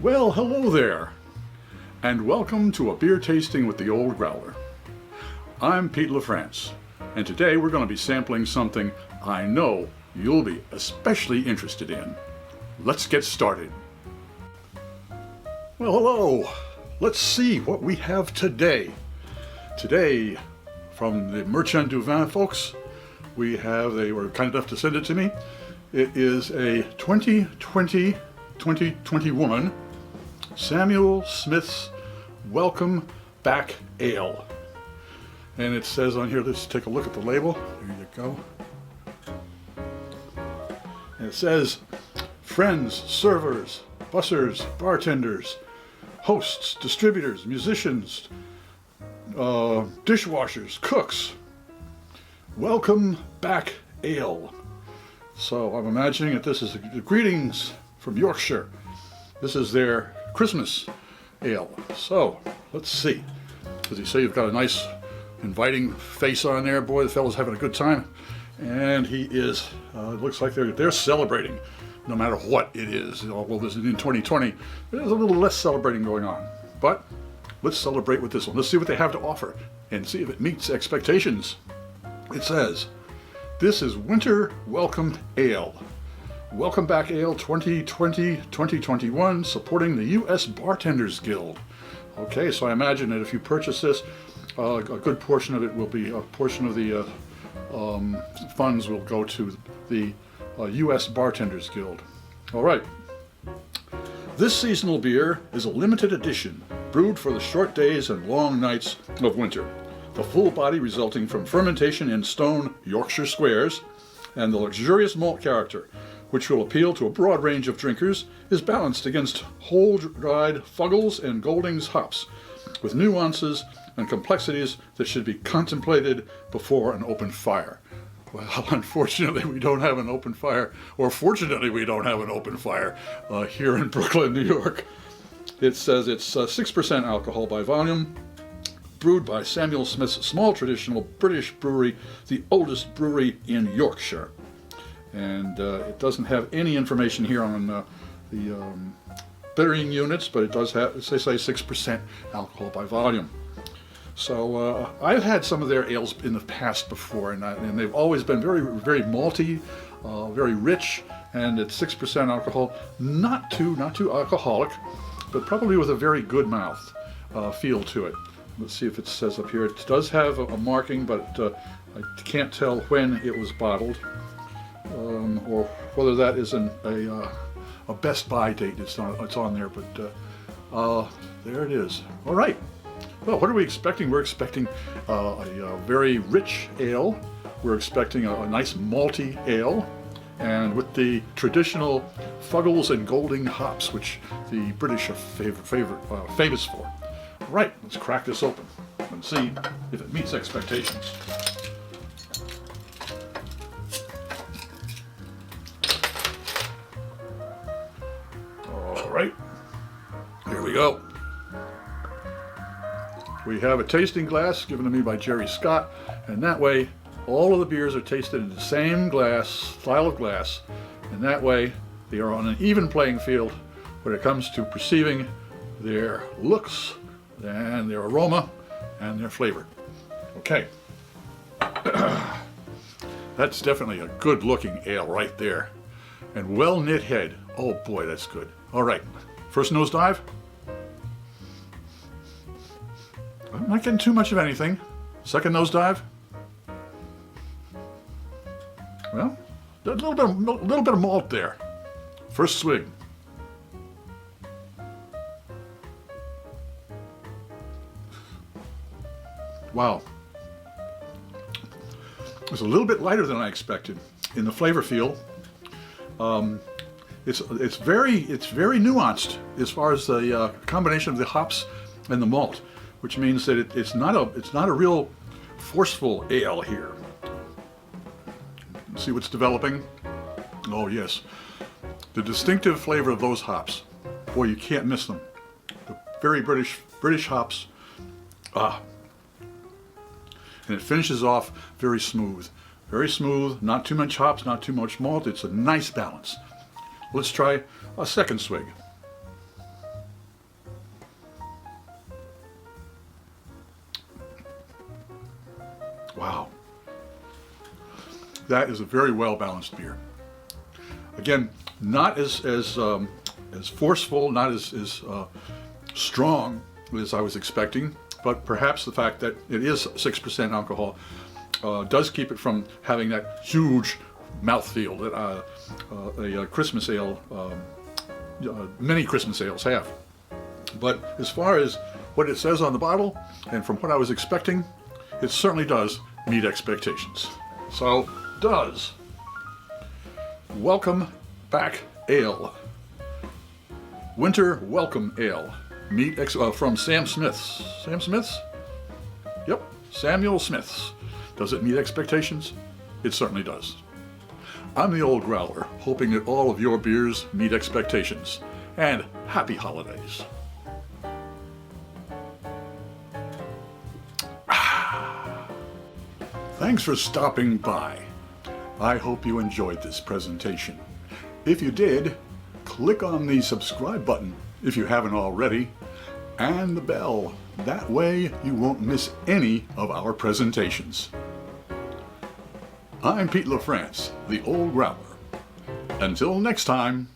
Well, hello there, and welcome to a beer tasting with the old Growler. I'm Pete LaFrance, and today we're going to be sampling something I know you'll be especially interested in. Let's get started. Well, hello. Let's see what we have today. Today, from the Merchant du Vin folks, they were kind enough to send it to me. It is a 2020-2021 Samuel Smith's Welcome Back Ale. And it says on here, let's take a look at the label. There you go. And it says, friends, servers, bussers, bartenders, hosts, distributors, musicians, dishwashers, cooks. Welcome Back Ale. So I'm imagining that this is greetings from Yorkshire. This is their Christmas ale. So let's see. As you say, you've got a nice inviting face on there. Boy, the fellow's having a good time. And he is, it looks like they're celebrating no matter what it is. Although this is in 2020, there's a little less celebrating going on. But let's celebrate with this one. Let's see what they have to offer and see if it meets expectations. It says, this is Winter Welcome Ale. Welcome Back Ale 2020-2021, supporting the U.S. Bartenders Guild. Okay, so I imagine that if you purchase this, a good portion of it will be, a portion of the funds will go to the U.S. Bartenders Guild. All right. This seasonal beer is a limited edition, brewed for the short days and long nights of winter. The full body resulting from fermentation in stone Yorkshire squares, and the luxurious malt character, which will appeal to a broad range of drinkers, is balanced against whole-dried Fuggles and Golding's hops, with nuances and complexities that should be contemplated before an open fire. Well, unfortunately, we don't have an open fire, or fortunately, we don't have an open fire here in Brooklyn, New York. It says it's 6% alcohol by volume, brewed by Samuel Smith's small traditional British brewery, the oldest brewery in Yorkshire. And it doesn't have any information here on the bittering units, but it does have, they say 6% alcohol by volume. So I've had some of their ales in the past before, and they've always been very, very malty, very rich, and at 6% alcohol, not too alcoholic, but probably with a very good mouth feel to it. Let's see if it says up here. It does have a marking, but I can't tell when it was bottled. Or whether that is a Best Buy date. It's on there, but there it is. All right. Well, what are we expecting? We're expecting a very rich ale. We're expecting a nice malty ale, and with the traditional Fuggles and Golding hops, which the British are famous for. All right, let's crack this open and see if it meets expectations. All right, here we go. We have a tasting glass given to me by Jerry Scott, and that way all of the beers are tasted in the same style of glass, and that way they are on an even playing field when it comes to perceiving their looks and their aroma and their flavor. Okay. That's definitely a good looking ale right there. And well knit head. Oh boy, that's good. All right, first nosedive. I'm not getting too much of anything. Second nosedive. Well, a little bit of malt there. First swig. Wow. It's a little bit lighter than I expected in the flavor feel. It's very nuanced as far as the combination of the hops and the malt, which means that it's not a real forceful ale here. See what's developing? Oh yes, the distinctive flavor of those hops. Boy, you can't miss them. The very British hops. And it finishes off very smooth. Very smooth, not too much hops, not too much malt. It's a nice balance. Let's try a second swig. That is a very well balanced beer. Again, not as forceful, not as strong as I was expecting, but perhaps the fact that it is 6% alcohol does keep it from having that huge mouthfeel that a Christmas ale, many Christmas ales have. But as far as what it says on the bottle, and from what I was expecting, it certainly does meet expectations. So, does Welcome Back Ale. Winter Welcome Ale. From Sam Smith's. Sam Smith's? Yep, Samuel Smith's. Does it meet expectations? It certainly does. I'm the Old Growler, hoping that all of your beers meet expectations. And happy holidays. Thanks for stopping by. I hope you enjoyed this presentation. If you did, click on the subscribe button if you haven't already, and the bell. That way you won't miss any of our presentations. I'm Pete LaFrance, the Old Growler. Until next time.